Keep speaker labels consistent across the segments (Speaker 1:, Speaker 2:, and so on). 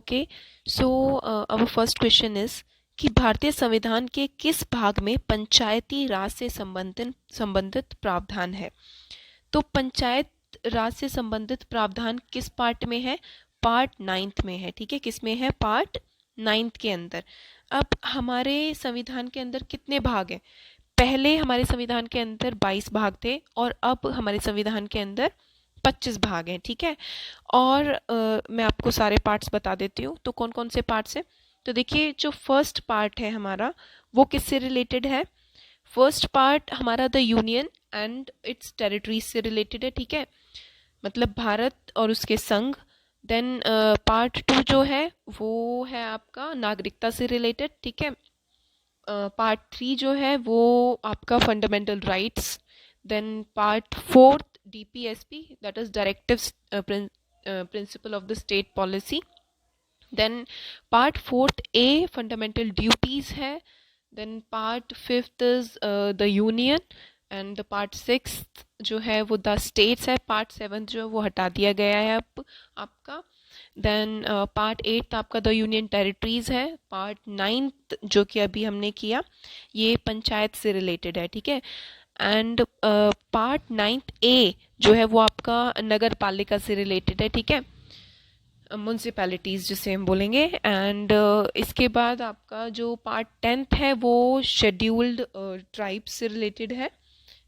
Speaker 1: Okay, so our first question is कि भारतीय संविधान के किस भाग में पंचायती राज से संबंधित प्रावधान है। तो पंचायत राज से संबंधित प्रावधान किस पार्ट में है? पार्ट 9 में है। ठीक है, किस में है? पार्ट 9 के अंदर। अब हमारे संविधान के अंदर कितने भाग हैं? पहले हमारे संविधान के अंदर 22 भाग थे और अब हमारे संविधान के अंदर 25 भाग हैं। ठीक है, और मैं आपको सारे पार्ट्स बता देती हूँ। तो कौन कौन से पार्ट्स हैं? तो देखिए, जो फर्स्ट पार्ट है हमारा वो किससे रिलेटेड है? फर्स्ट पार्ट हमारा the union and it's territories से रिलेटेड है। ठीक है, मतलब भारत और उसके संघ। देन पार्ट 2 जो है वो है आपका नागरिकता से रिलेटेड। ठीक है, पार्ट 3 जो है वो आपका fundamental rights. Then part 4 DPSP, that is directive principle of the state policy. Then part 4 A fundamental duties है। Then part 5 is the union and the part 6 जो है वो द स्टेट्स है। पार्ट 7 जो है वो हटा दिया गया है अब आपका। देन पार्ट 8 आपका द यूनियन टेरिटरीज है। पार्ट 9 जो कि अभी हमने किया ये पंचायत से रिलेटेड है। ठीक है, एंड पार्ट 9A जो है वो आपका नगर पालिका से रिलेटेड है। ठीक है, म्यूनसिपैलिटीज़ जिसे हम बोलेंगे। एंड इसके बाद आपका जो पार्ट 10 है वो शेड्यूल्ड ट्राइब्स से रिलेटेड है।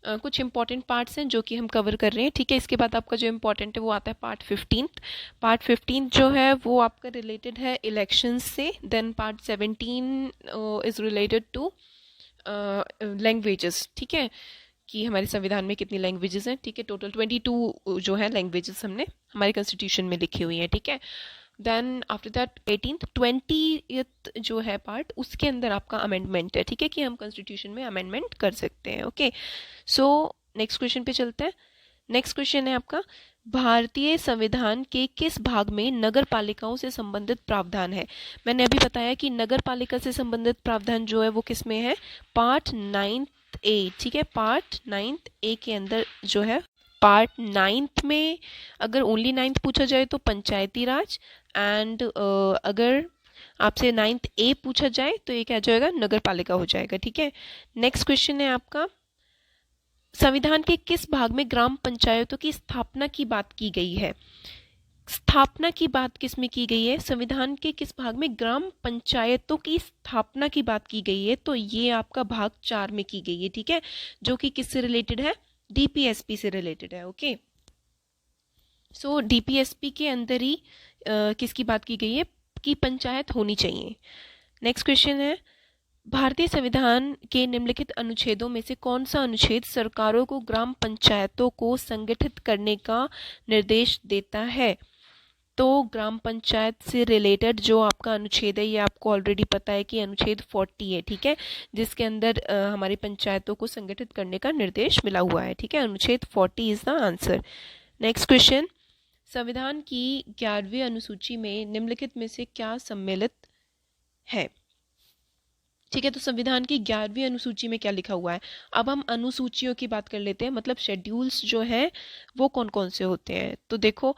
Speaker 1: कुछ इंपॉर्टेंट पार्ट्स हैं जो कि हम कवर कर रहे हैं। ठीक है, इसके बाद आपका जो इम्पोर्टेंट है वो आता है पार्ट 15। पार्ट 15 जो है वो आपका रिलेटेड है इलेक्शंस से। Then part 17 is related to languages. ठीक है, कि हमारे संविधान में कितनी लैंग्वेजेस हैं। ठीक है, टोटल 22 जो है लैंग्वेजेस हमने हमारे कॉन्स्टिट्यूशन में लिखी हुई है। ठीक है, देन आफ्टर दैट 20th जो है पार्ट उसके अंदर आपका अमेंडमेंट है। ठीक है, कि हम कॉन्स्टिट्यूशन में अमेंडमेंट कर सकते हैं। ओके, सो नेक्स्ट क्वेश्चन पे चलते हैं। नेक्स्ट क्वेश्चन है आपका, भारतीय संविधान के किस भाग में नगर पालिकाओं से संबंधित प्रावधान है? मैंने अभी बताया कि नगर पालिका से संबंधित प्रावधान जो है वो किस में है? Part 9A। ठीक है, पार्ट 9A के अंदर जो है पार्ट 9 में अगर ओनली 9 पूछा जाए तो पंचायती राज, एंड अगर आपसे 9A पूछा जाए तो ये क्या हो जाएगा? नगर पालिका हो जाएगा। ठीक है, नेक्स्ट क्वेश्चन है आपका, संविधान के किस भाग में ग्राम पंचायतों की स्थापना की बात की गई है? स्थापना की बात किस में की गई है? संविधान के किस भाग में ग्राम पंचायतों की स्थापना की बात की गई है? तो ये आपका भाग 4 में की गई है। ठीक है, जो कि किससे रिलेटेड है? DPSP से रिलेटेड है। ओके, सो DPSP के अंदर ही किसकी बात की गई है? कि पंचायत होनी चाहिए। नेक्स्ट क्वेश्चन है, भारतीय संविधान के निम्नलिखित अनुच्छेदों में से कौन सा अनुच्छेद सरकारों को ग्राम पंचायतों को संगठित करने का निर्देश देता है? तो ग्राम पंचायत से रिलेटेड जो आपका अनुच्छेद है ये आपको ऑलरेडी पता है कि अनुच्छेद 40 है। ठीक है, जिसके अंदर हमारी पंचायतों को संगठित करने का निर्देश मिला हुआ है। ठीक है, अनुच्छेद 40 is the answer. Next question, संविधान की 11वीं अनुसूची में निम्नलिखित में से क्या सम्मिलित है? ठीक है, तो संविधान की 11वीं अनुसूची में क्या लिखा हुआ है? अब हम अनुसूचियों की बात कर लेते हैं, मतलब शेड्यूल्स जो हैं वो कौन कौन से होते हैं। तो देखो,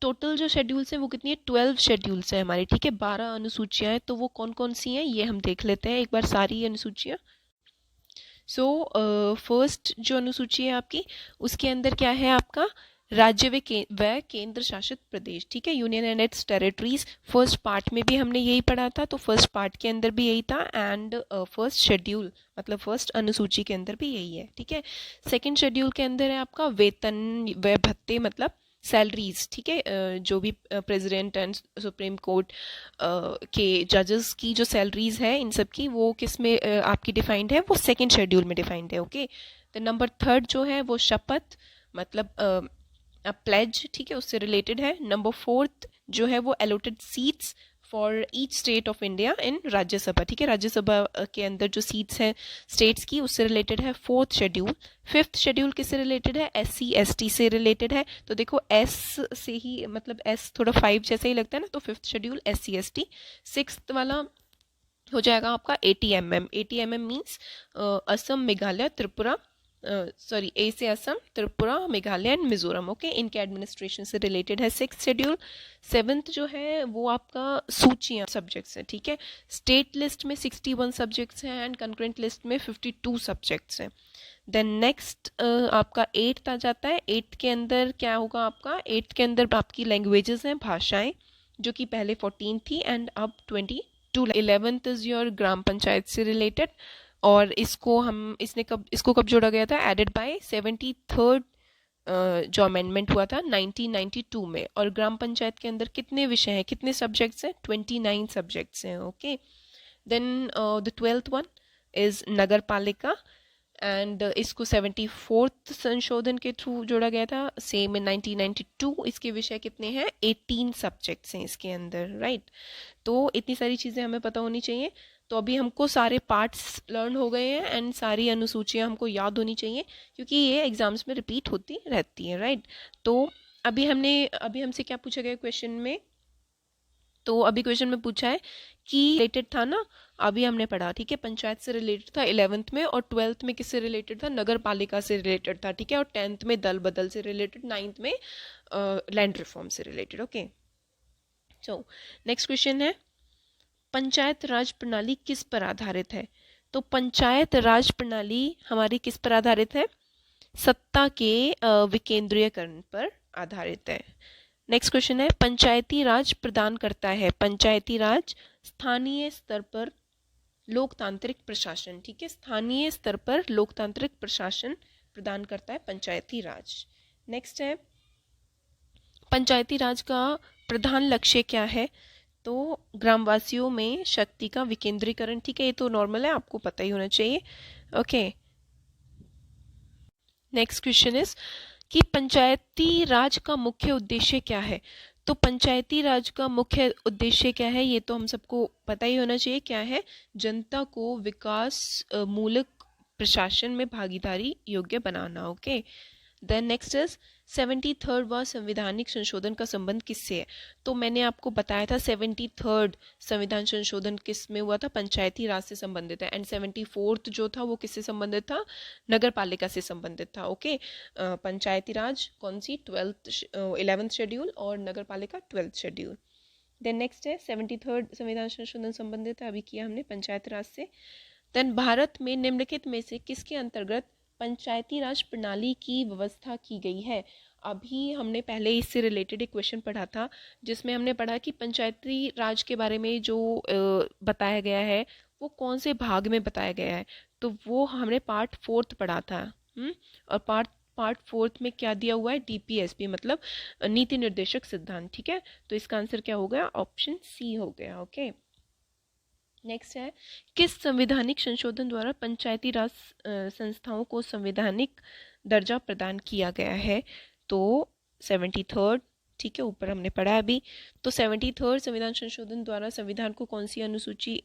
Speaker 1: टोटल जो शेड्यूल्स हैं वो कितनी है? 12 शेड्यूल्स हैं हमारी। ठीक है, 12 अनुसूचियां हैं। तो वो कौन कौन सी हैं ये हम देख लेते हैं एक बार सारी अनुसूचियां। सो फर्स्ट जो अनुसूची है आपकी उसके अंदर क्या है आपका? राज्य व केंद्र शासित प्रदेश। ठीक है, union and it's territories. First part में भी हमने यही पढ़ा था, तो फर्स्ट पार्ट के अंदर भी यही था, एंड फर्स्ट शेड्यूल मतलब फर्स्ट अनुसूची के अंदर भी यही है। ठीक है, सेकंड शेड्यूल के अंदर है आपका वेतन व भत्ते मतलब सैलरीज। ठीक है, जो भी प्रेसिडेंट एंड सुप्रीम कोर्ट के जजेस की जो सैलरीज है इन सब की वो किस में आपकी डिफाइंड है? वो सेकंड शेड्यूल में डिफाइंड है। ओके, तो नंबर 3 जो है वो शपथ मतलब प्लेज। ठीक है, उससे रिलेटेड है। नंबर 4 जो है वो allotted seats for each state of India in Rajya Sabha. ठीक है, राज्यसभा के अंदर जो सीट्स हैं स्टेट्स की उससे रिलेटेड है 4th शेड्यूल। 5th शेड्यूल किससे रिलेटेड है? SC ST से रिलेटेड है। तो देखो S से ही मतलब S थोड़ा 5 जैसा ही लगता है ना, तो 5th schedule SC ST। 6th वाला हो जाएगा आपका ATMM। ATMM means Assam Meghalaya Tripura sorry A से असम, त्रिपुरा, मेघालय एंड मिजोरम। ओके, इनके एडमिनिस्ट्रेशन से रिलेटेड है 6th शेड्यूल। 7th जो है वो आपका सूचियाँ सब्जेक्ट्स हैं, ठीक है। स्टेट लिस्ट में 61 सब्जेक्ट्स हैं एंड कंकरेंट लिस्ट में 52 सब्जेक्ट्स हैं। देन नेक्स्ट आपका 8th आ जाता है। 8th के अंदर क्या होगा आपका, 8th के अंदर आपकी लैंग्वेजेस हैं, भाषाएं, जो कि पहले 14 थी एंड अब 22। 11th इज योर ग्राम पंचायत से रिलेटेड, और इसको कब जोड़ा गया था, एडेड बाय 73rd जो अमेंडमेंट हुआ था 1992 में। और ग्राम पंचायत के अंदर कितने विषय हैं, कितने सब्जेक्ट्स हैं, 29 सब्जेक्ट्स हैं। Okay, then the 12th one is Nagar Palika, and इसको 74th संशोधन के थ्रू जोड़ा गया था, सेम इन 1992। इसके विषय कितने हैं, 18 सब्जेक्ट्स हैं इसके अंदर, राइट। तो इतनी सारी चीज़ें हमें पता होनी चाहिए। तो अभी हमको सारे पार्ट्स लर्न हो गए हैं एंड सारी अनुसूचियाँ हमको याद होनी चाहिए, क्योंकि ये एग्जाम्स में रिपीट होती रहती हैं, राइट। तो अभी हमसे क्या पूछा गया क्वेश्चन में, तो अभी क्वेश्चन में पूछा है कि रिलेटेड था ना, अभी हमने पढ़ा, ठीक है, पंचायत से रिलेटेड था 11th में, और 12th में किससे रिलेटेड था, नगर पालिका से रिलेटेड था, ठीक है, और 10th में दल बदल से रिलेटेड, 9th में लैंड रिफॉर्म से related. Okay, so next question है, पंचायत राज प्रणाली किस पर आधारित है। तो पंचायत राज प्रणाली हमारी किस पर आधारित है, सत्ता के विकेंद्रीयकरण पर आधारित है। नेक्स्ट क्वेश्चन है, पंचायती राज प्रदान करता है, पंचायती राज स्थानीय स्तर पर लोकतांत्रिक प्रशासन, ठीक है, स्थानीय स्तर पर लोकतांत्रिक प्रशासन प्रदान करता है पंचायती राज। नेक्स्ट है, पंचायती राज का प्रधान लक्ष्य क्या है, तो ग्रामवासियों में शक्ति का विकेंद्रीकरण, ठीक है, ये तो नॉर्मल है, आपको पता ही होना चाहिए। ओके, नेक्स्ट क्वेश्चन इज कि पंचायती राज का मुख्य उद्देश्य क्या है। तो पंचायती राज का मुख्य उद्देश्य क्या है, ये तो हम सबको पता ही होना चाहिए, क्या है, जनता को विकास मूलक प्रशासन में भागीदारी योग्य बनाना। Okay, then next is 73rd व संवैधानिक संशोधन का संबंध किससे है। तो मैंने आपको बताया था 73rd संविधान संशोधन किस में हुआ था, पंचायती राज से संबंधित है, एंड 74th जो था वो किससे संबंधित था, नगर पालिका से संबंधित था। ओके, पंचायती राज कौन सी, 11th शेड्यूल, और नगर पालिका 12th शेड्यूल। देन नेक्स्ट है 73rd संविधान संशोधन संबंधित है, अभी किया हमने पंचायत राज से। देन भारत में निम्नलिखित में से किसके अंतर्गत पंचायती राज प्रणाली की व्यवस्था की गई है। अभी हमने पहले इससे रिलेटेड एक क्वेश्चन पढ़ा था, जिसमें हमने पढ़ा कि पंचायती राज के बारे में जो बताया गया है वो कौन से भाग में बताया गया है, तो वो हमने पार्ट 4th पढ़ा था। और पार्ट 4th में क्या दिया हुआ है, DPSP मतलब नीति निर्देशक सिद्धांत, ठीक है। तो इसका आंसर क्या हो गया, ऑप्शन सी हो गया। ओके, नेक्स्ट है, किस संवैधानिक संशोधन द्वारा पंचायती राज संस्थाओं को संवैधानिक दर्जा प्रदान किया गया है। तो 73rd, ठीक है, ऊपर हमने पढ़ा अभी। तो 73rd संविधान संशोधन द्वारा संविधान को कौन सी अनुसूची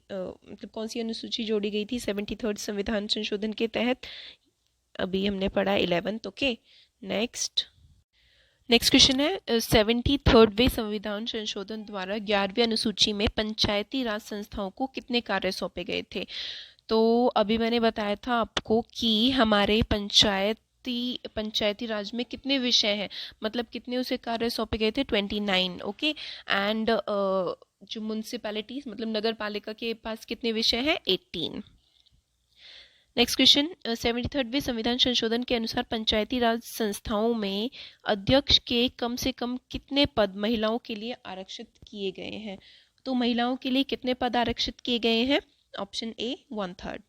Speaker 1: जोड़ी गई थी 73rd संविधान संशोधन के तहत, अभी हमने पढ़ा 11th। ओके, नेक्स्ट क्वेश्चन है, 73rd संविधान संशोधन द्वारा 11वीं अनुसूची में पंचायती राज संस्थाओं को कितने कार्य सौंपे गए थे। तो अभी मैंने बताया था आपको कि हमारे पंचायती राज में कितने विषय हैं, मतलब कितने उसे कार्य सौंपे गए थे, 29। ओके, एंड जो म्युनिसिपैलिटीज मतलब नगर पालिका के पास कितने विषय हैं, 18। नेक्स्ट क्वेश्चन, 73rd संविधान संशोधन के अनुसार पंचायती राज संस्थाओं में अध्यक्ष के कम से कम कितने पद महिलाओं के लिए आरक्षित किए गए हैं। तो महिलाओं के लिए कितने पद आरक्षित किए गए हैं, option A 1/3।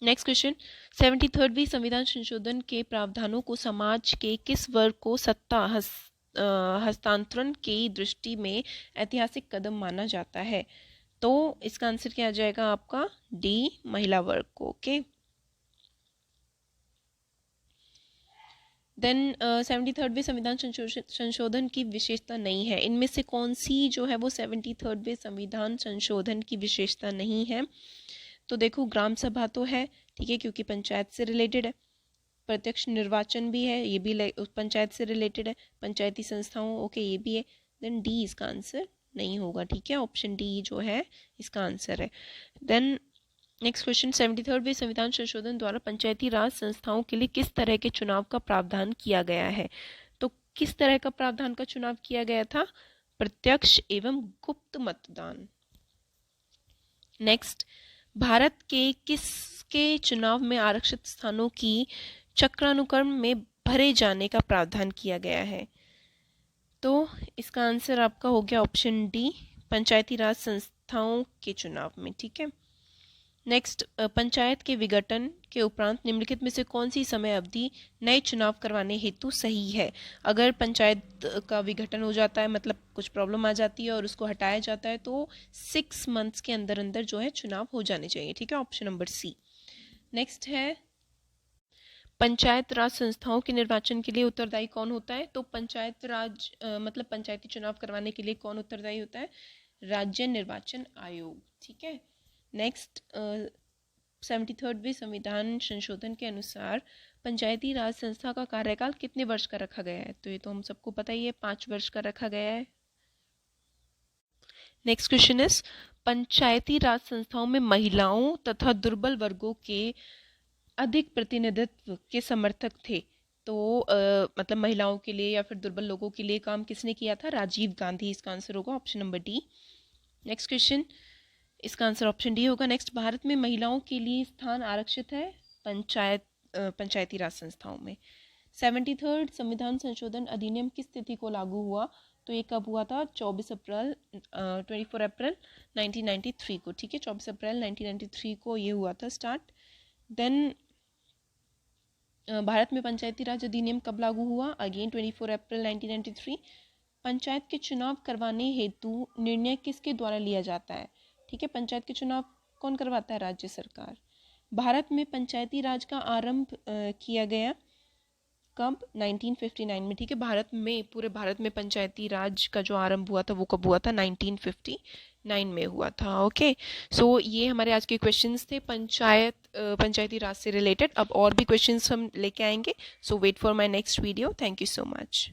Speaker 1: Next question, 73rd संविधान संशोधन के प्रावधानों को समाज के किस वर्ग को सत्ता हस्तांतरण की दृष्टि में ऐतिहासिक कदम माना जाता है। तो इसका आंसर क्या आ जाएगा आपका, डी, महिला वर्ग को। ओके, देन 73rd संविधान संशोधन की विशेषता नहीं है, इनमें से कौन सी जो है वो 73rd संविधान संशोधन की विशेषता नहीं है। तो देखो, ग्राम सभा तो है, ठीक है, क्योंकि पंचायत से रिलेटेड है, प्रत्यक्ष निर्वाचन भी है, ये भी पंचायत से रिलेटेड है, पंचायती संस्थाओं, ओके, ये भी है। देन डी इसका आंसर नहीं होगा, ठीक है, ऑप्शन डी जो है इसका आंसर है। देन नेक्स्ट क्वेश्चन, 73वें संविधान संशोधन द्वारा पंचायती राज संस्थाओं के लिए किस तरह के चुनाव का प्रावधान किया गया है? तो किस तरह का प्रावधान का चुनाव किया गया था? प्रत्यक्ष एवं गुप्त मतदान। नेक्स्ट, भारत के किसके चुनाव में आरक्षित स्थानों की चक्रानुक्रम में भरे जाने का प्रावधान किया गया है? तो इसका आंसर आपका हो गया ऑप्शन डी, पंचायती राज संस्थाओं के चुनाव में। ठीक है। नेक्स्ट, पंचायत के विघटन के उपरांत निम्नलिखित में से कौन सी समय अवधि नए चुनाव करवाने हेतु सही है? अगर पंचायत का विघटन हो जाता है, मतलब कुछ प्रॉब्लम आ जाती है और उसको हटाया जाता है, तो 6 मंथ्स के अंदर अंदर जो है चुनाव हो जाने चाहिए। ठीक है, ऑप्शन नंबर सी। नेक्स्ट है, पंचायत राज संस्थाओं के निर्वाचन के लिए उत्तरदायी कौन होता है? तो पंचायत राज मतलब पंचायती चुनाव करवाने के लिए कौन उत्तरदायी होता है? राज्य निर्वाचन आयोग। ठीक है। नेक्स्ट, 73वें संविधान संशोधन के अनुसार पंचायती राज संस्था का कार्यकाल कितने वर्ष का रखा गया है? तो ये तो हम सबको पता ही है, 5 वर्ष का रखा गया है। नेक्स्ट क्वेश्चन इज, पंचायती राज संस्थाओं में महिलाओं तथा दुर्बल वर्गों के अधिक प्रतिनिधित्व के समर्थक थे। तो मतलब महिलाओं के लिए या फिर दुर्बल लोगों के लिए काम किसने किया था? राजीव गांधी। इसका आंसर होगा option number D. Next question, इसका आंसर ऑप्शन डी होगा। नेक्स्ट, भारत में महिलाओं के लिए स्थान आरक्षित है पंचायती राज संस्थाओं में। 73rd संविधान संशोधन अधिनियम किस तिथि को लागू हुआ? तो ये कब हुआ था? 24 अप्रैल 1993 को। ठीक है, 24 अप्रैल 1993 को ये हुआ था स्टार्ट। देन भारत में पंचायती राज अधिनियम कब लागू हुआ? अगेन 24 अप्रैल 1993। पंचायत के चुनाव करवाने हेतु निर्णय किसके द्वारा लिया जाता है? ठीक है, पंचायत के चुनाव कौन करवाता है? राज्य सरकार। भारत में पंचायती राज का आरंभ किया गया कब? 1959 में। ठीक है, भारत में, पूरे भारत में पंचायती राज का जो आरंभ हुआ था वो कब हुआ था? 1959 में हुआ था। ओके, सो ये हमारे आज के क्वेश्चंस थे पंचायती राज से रिलेटेड। अब और भी क्वेश्चंस हम लेके आएंगे, so wait for my next video. Thank you so much.